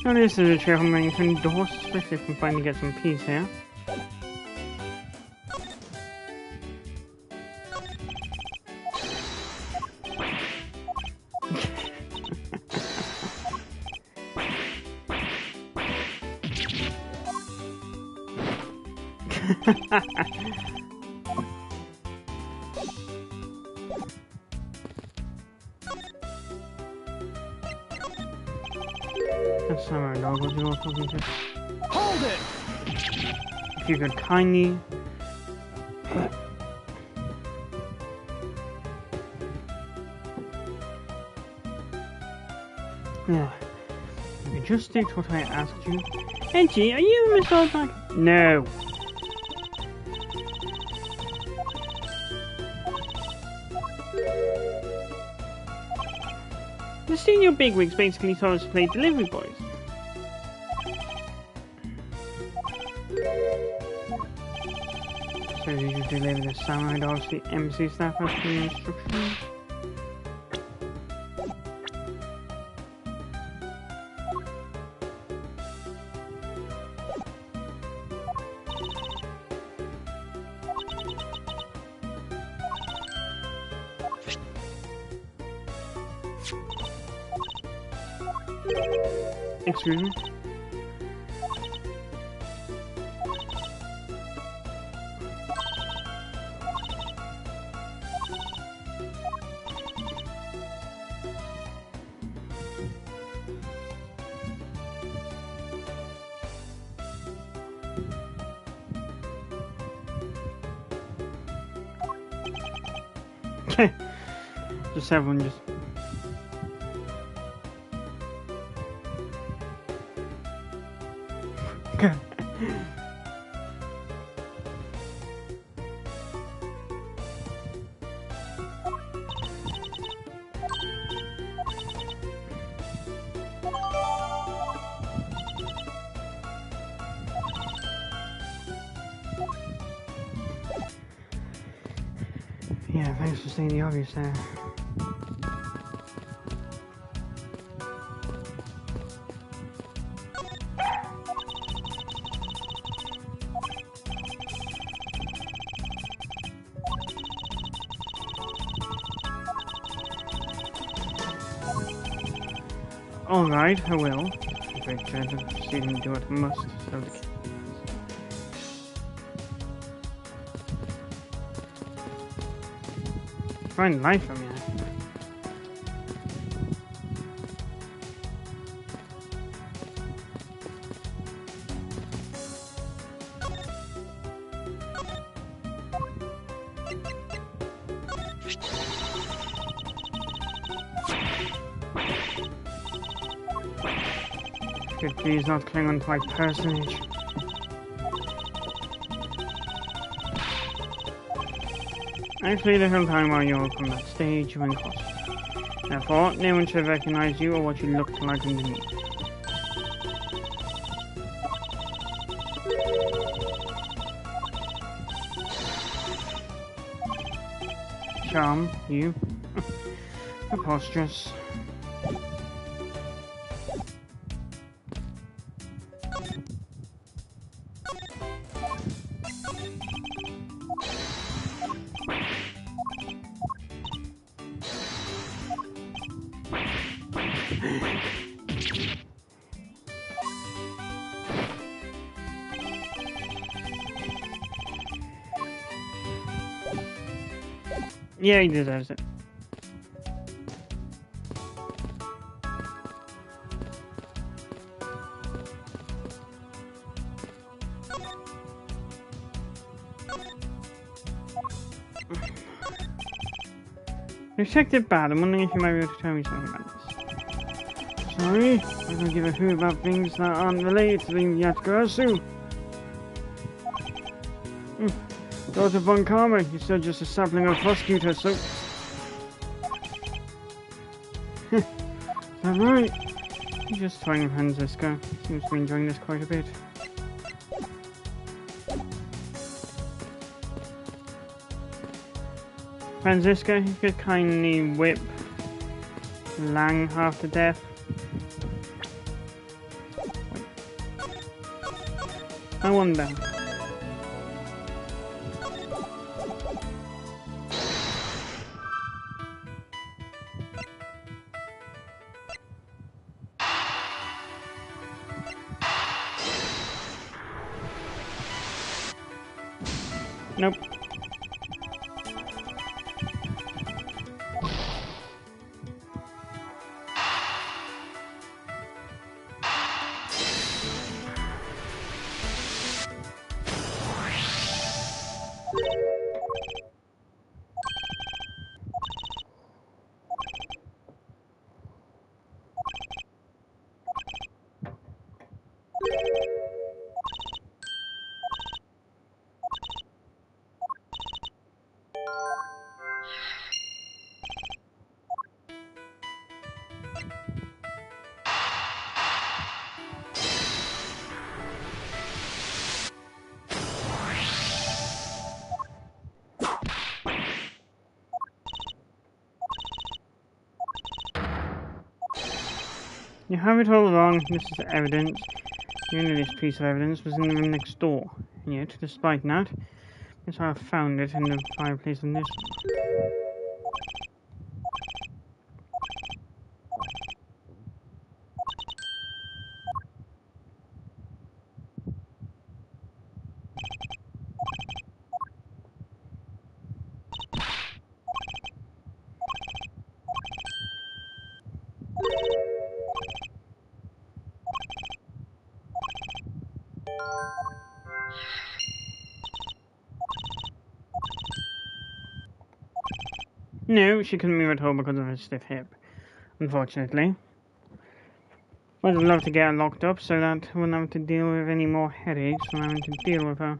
Now this is a trail I'm going to endorse, especially if I'm finally get some peace here. Alright, I'll go do a fucking test. Hold it! If you could kindly... Yeah. You just did what I asked you. Edgy, are you Miss Oldback? No. The senior bigwigs basically told us to play delivery boys. So did you deliver the samurai dogs to the embassy staff as per your instructions? Excuse me? Okay. Just everyone just... Okay. Yeah, thanks for saying the obvious there. Alright, I will. Great dread of proceeding to do what I must, so the find life from you. Could please not cling on to my personage. Actually, the whole time while you're from that stage, you're in costume. Therefore, no one should recognize you or what you looked like underneath. Charm, you. Preposterous. Yeah, he deserves it. Detective Bad, I'm wondering if you might be able to tell me something about this. Sorry, I don't give a hoot about things that aren't related to the Yatagarasu. Dr. Von Karma, you're still just a sapling of prosecutor, so... Is that right? You're just toying with Franziska. Seems to be enjoying this quite a bit. Franziska, you could kindly whip Lang half to death. I wonder. Nope. You have it all wrong. This is evidence. Only this piece of evidence was in the room next door. And yet, despite that, guess I found it in the fireplace in this room. No, she couldn't move at all because of her stiff hip, unfortunately. I'd love to get her locked up so that I wouldn't have to deal with any more headaches when having to deal with her.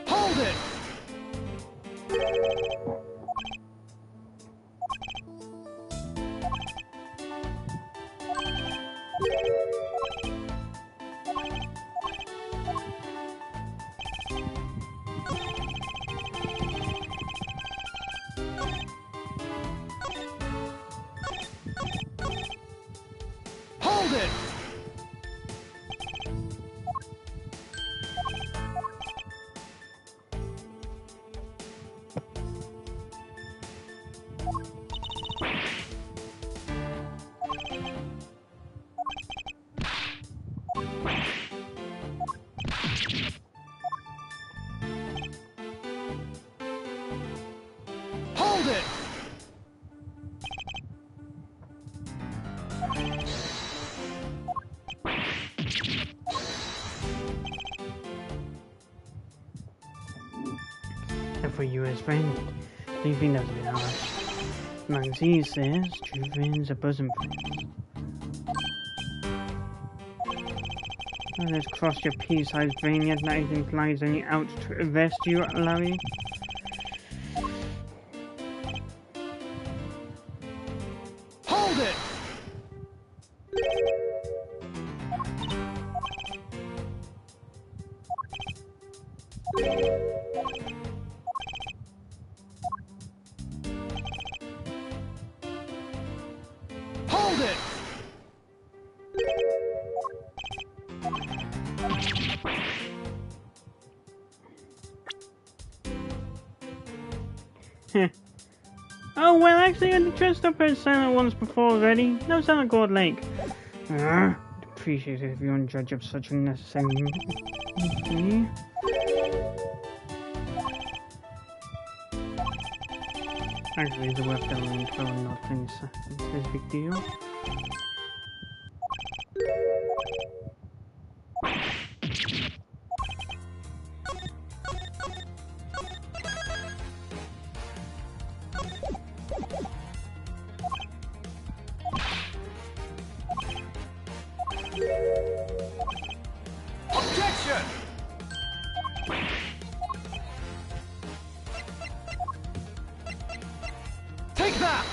Hold it! Hold it! Hold it! And for you as friend, leaving doesn't mean much. Nancy says true friends are bosom friends. Oh, let's cross your pea-sized brain, yet that implies only out to arrest you, Larry. Hold it! Hold it! Oh, well, actually, I dressed up as Santa once before already. No Santa Gold Lake. I'd appreciate it if you wouldn't judge up such unnecessary... Actually, the web domain will not think it's a big deal. Objection! Take that!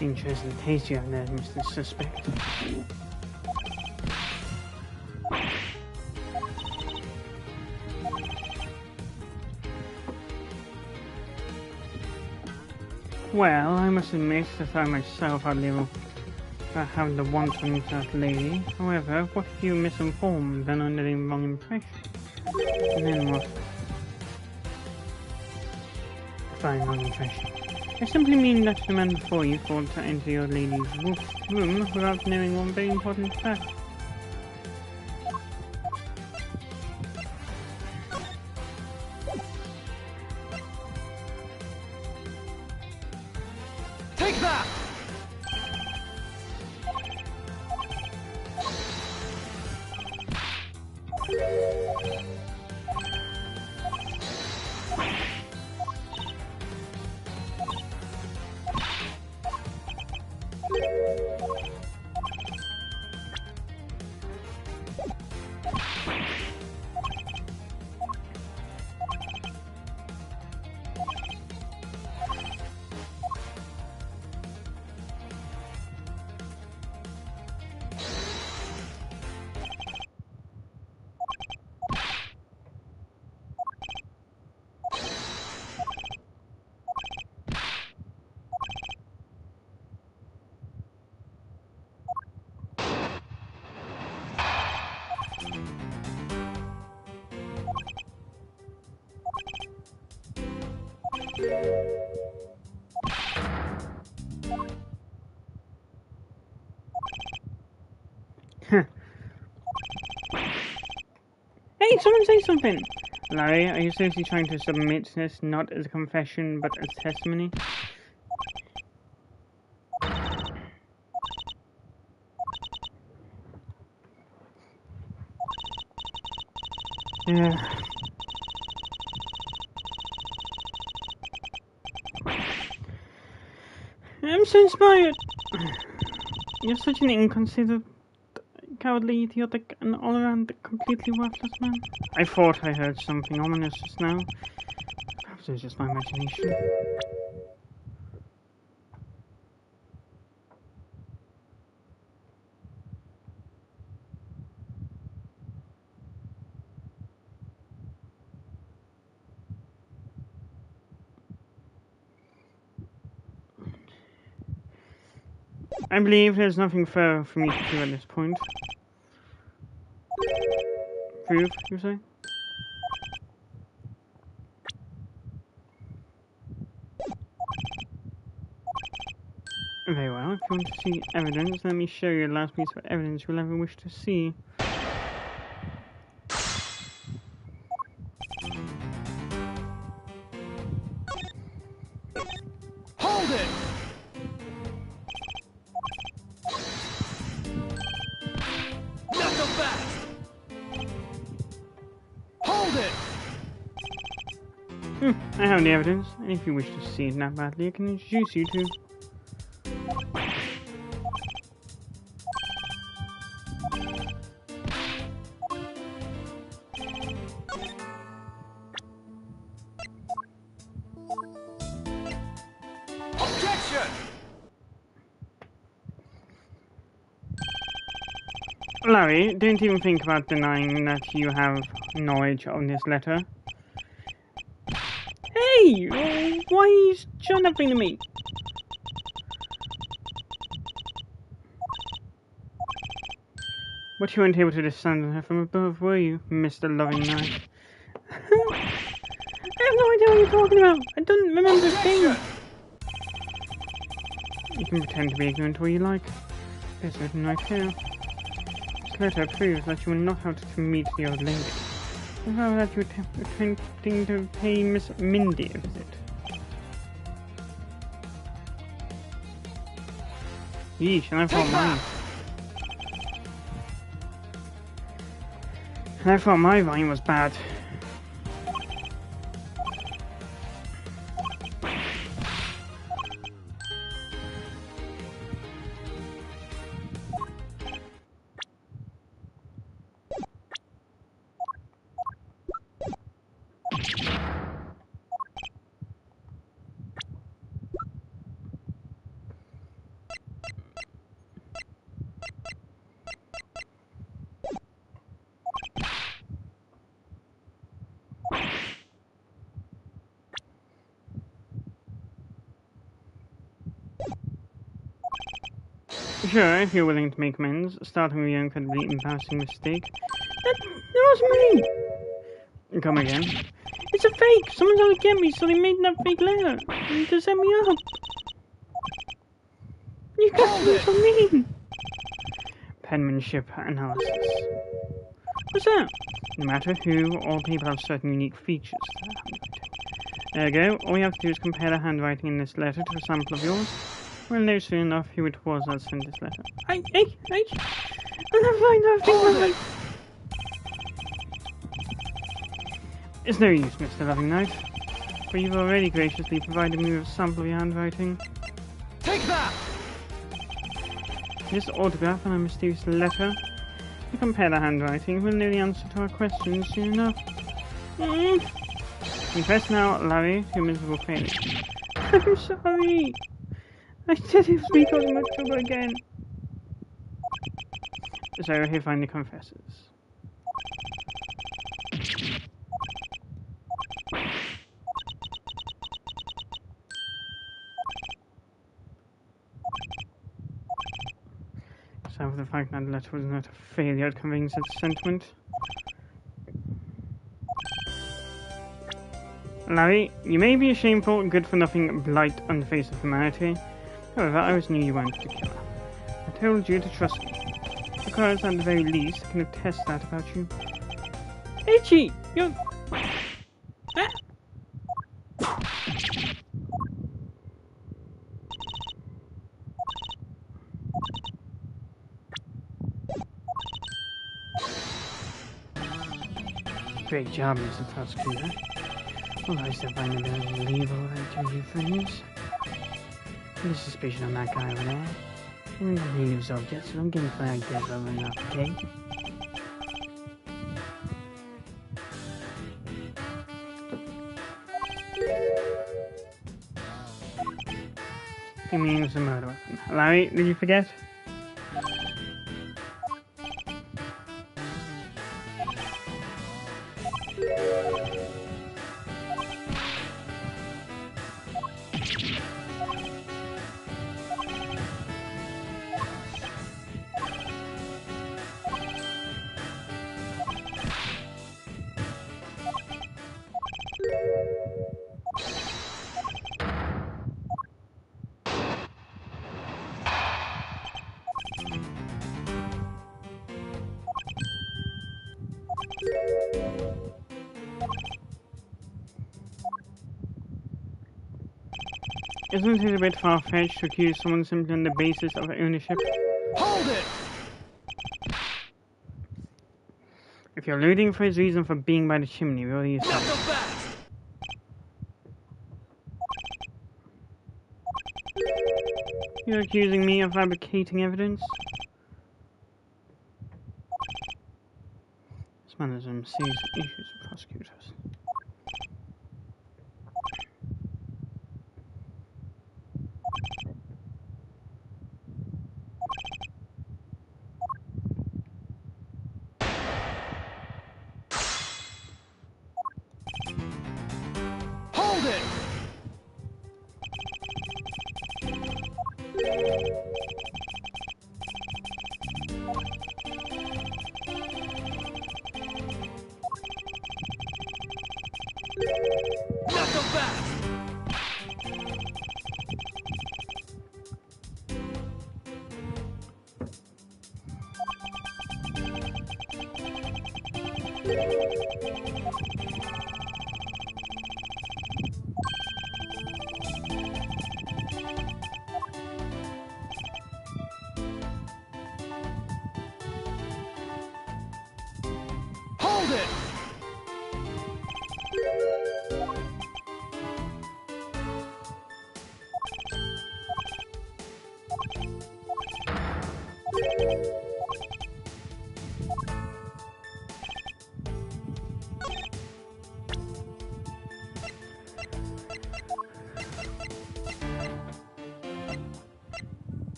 Interesting taste you have there, Mr. Suspect. Well, I must admit that I myself had little have the wanton with that lady. However, what if you misinformed and under the wrong impression? And then what? Fine, wrong impression. I simply mean that the man before you failed to enter your lady's room without knowing one very important fact. Take that! Hey, someone say something! Larry, are you seriously trying to submit this not as a confession but as testimony? Yeah. I'm so inspired! You're such an inconsiderate, cowardly, idiotic, and all-around completely worthless man. I thought I heard something ominous just now. Perhaps it was just my imagination. I believe there's nothing further for me to do at this point. Proof, you say? Very well, if you want to see evidence, let me show you the last piece of evidence you'll ever wish to see. Hold it! Not so fast! Hold it! I have the evidence, and if you wish to see it that badly, I can introduce you to... Objection! Larry, don't even think about denying that you have knowledge of this letter. Hey! Why is John up to me? But you weren't able to discern her from above, were you, Mr. Loving Knight? I have no idea what you're talking about. I don't remember a thing. You can pretend to be ignorant all you like. It's written right here. This letter proves that you were not out to meet the old lady. How that you attempting to pay Miss Mindy a visit? Yeesh, and I thought my vine was bad. Sure, if you're willing to make amends, starting with your incredibly embarrassing mistake. That was me! Come again. It's a fake! Someone's out to get me, so they made that fake letter to set me up. You guys are so mean! Penmanship analysis. What's that? No matter who, all people have certain unique features to their handwriting. There you go. All you have to do is compare the handwriting in this letter to a sample of yours. We'll know soon enough who it was that sent this letter. Hey! I'll never find out things. It's no use, Mr. Loving Knife, for you've already graciously provided me with a sample of your handwriting. Take that! This autograph and a mysterious letter. To compare the handwriting, we'll know the answer to our questions soon enough. Confess now, Larry, to your miserable fate. I'm sorry. I said if we got in much trouble again. So he finally confesses. So for the fact that the letter was not a failure at conveying such sentiment. Larry, you may be a shameful, good-for-nothing blight on the face of humanity. However, I always knew you weren't the killer. I told you to trust me, because at the very least, I can attest that about you. Itchy! You're... Great job, Mr. Prosecutor. Well, I still find it unbelievable that you friends. Any suspicion on that guy over there? I'm not really resolved yet, so don't get me flagged dead over enough, okay? He means the murder weapon. Larry, did you forget? Isn't it a bit far-fetched to accuse someone simply on the basis of ownership? Hold it! If you're alluding for his reason for being by the chimney, we already established. Not so fast! You're accusing me of fabricating evidence? This man has some serious issues with prosecutors. Hold it! Not so fast!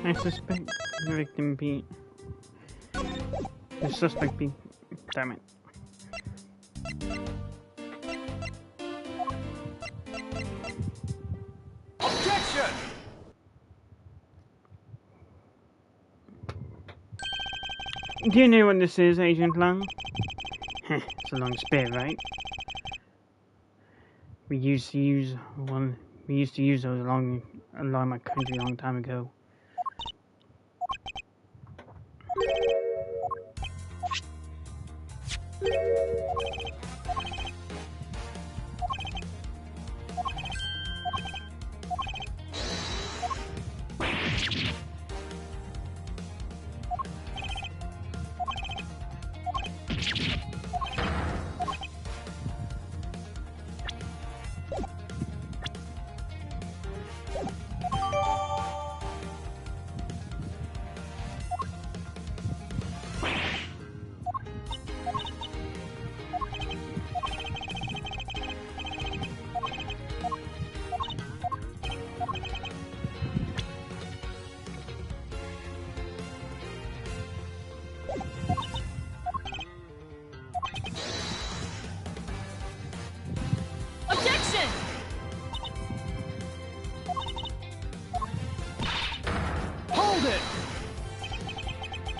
I suspect the victim be... the suspect be... damn it. Objection! Do you know what this is, Agent Lang? It's a long spear, right? We used to use those along my country a long time ago.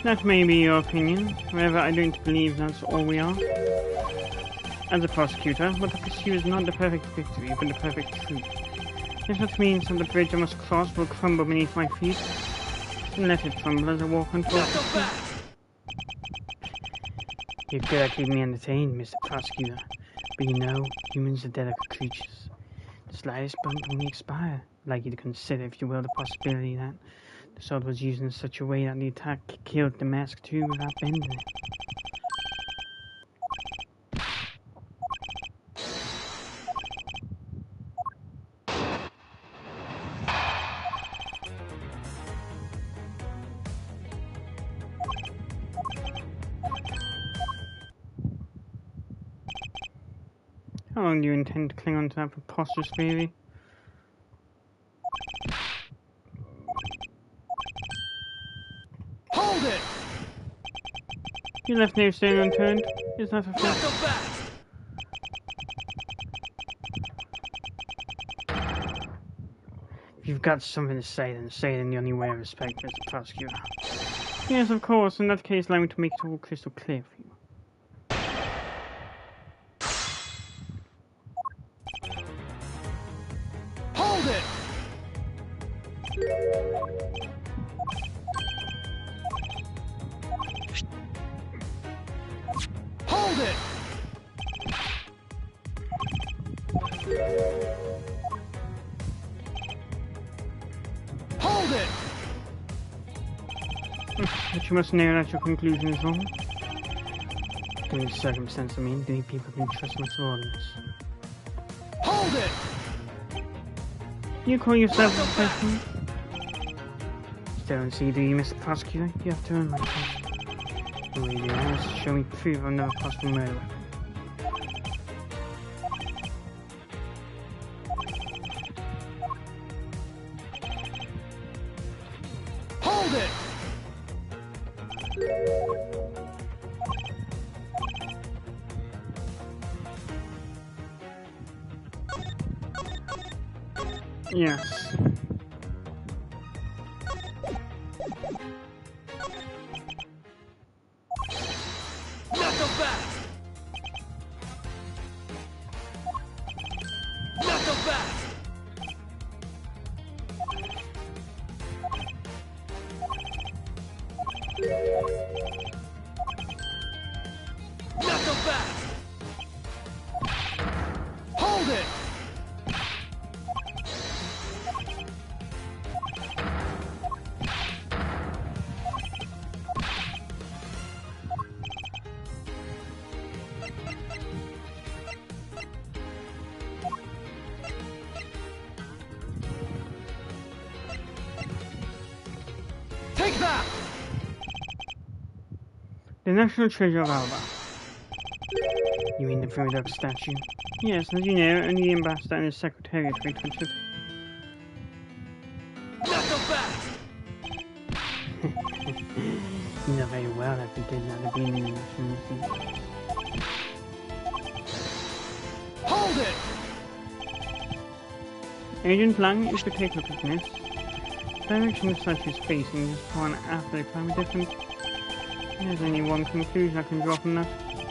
That may be your opinion, however I don't believe that's all we are. As a prosecutor, what I pursue is not the perfect victory, but the perfect truth. If that means that the bridge I must cross will crumble beneath my feet, then let it crumble as I walk on towards it. You're good at keeping me entertained, Mr. Prosecutor, but you know, humans are delicate creatures. The slightest bump and we expire. I'd like you to consider, if you will, the possibility that the sword was used in such a way that the attack killed the mask too without bending it. How long do you intend to cling on to that preposterous theory? Hold it! You left no stone unturned. Is that a fact? If you've got something to say, then say it in the only way I respect, Mr. Prosecutor. Yes, of course. In that case, allow me to make it all crystal clear for you. Hold it! Hold it! Hold it! But you must know that your conclusion is wrong. Given the circumstance, I mean, many people can trust much more than this. Hold it! You call yourself a professional? Still don't see, do you, Mr. Prosecutor? You have to earn my trust. The way you have to show me proof of another possible murder weapon. Hold it! Yes. Not so fast! Not so fast! Not so fast! Hold it! Take that! The National Treasure of Alba. You mean the Viridux statue? Yes, as you know, only the ambassador and his secretariat may touch it. Not so fast! if it did not be an emotion, Hold it! Agent Lang, if you take a look at this, direction the such is facing is one athletic climate different. There's only one conclusion I can draw from that.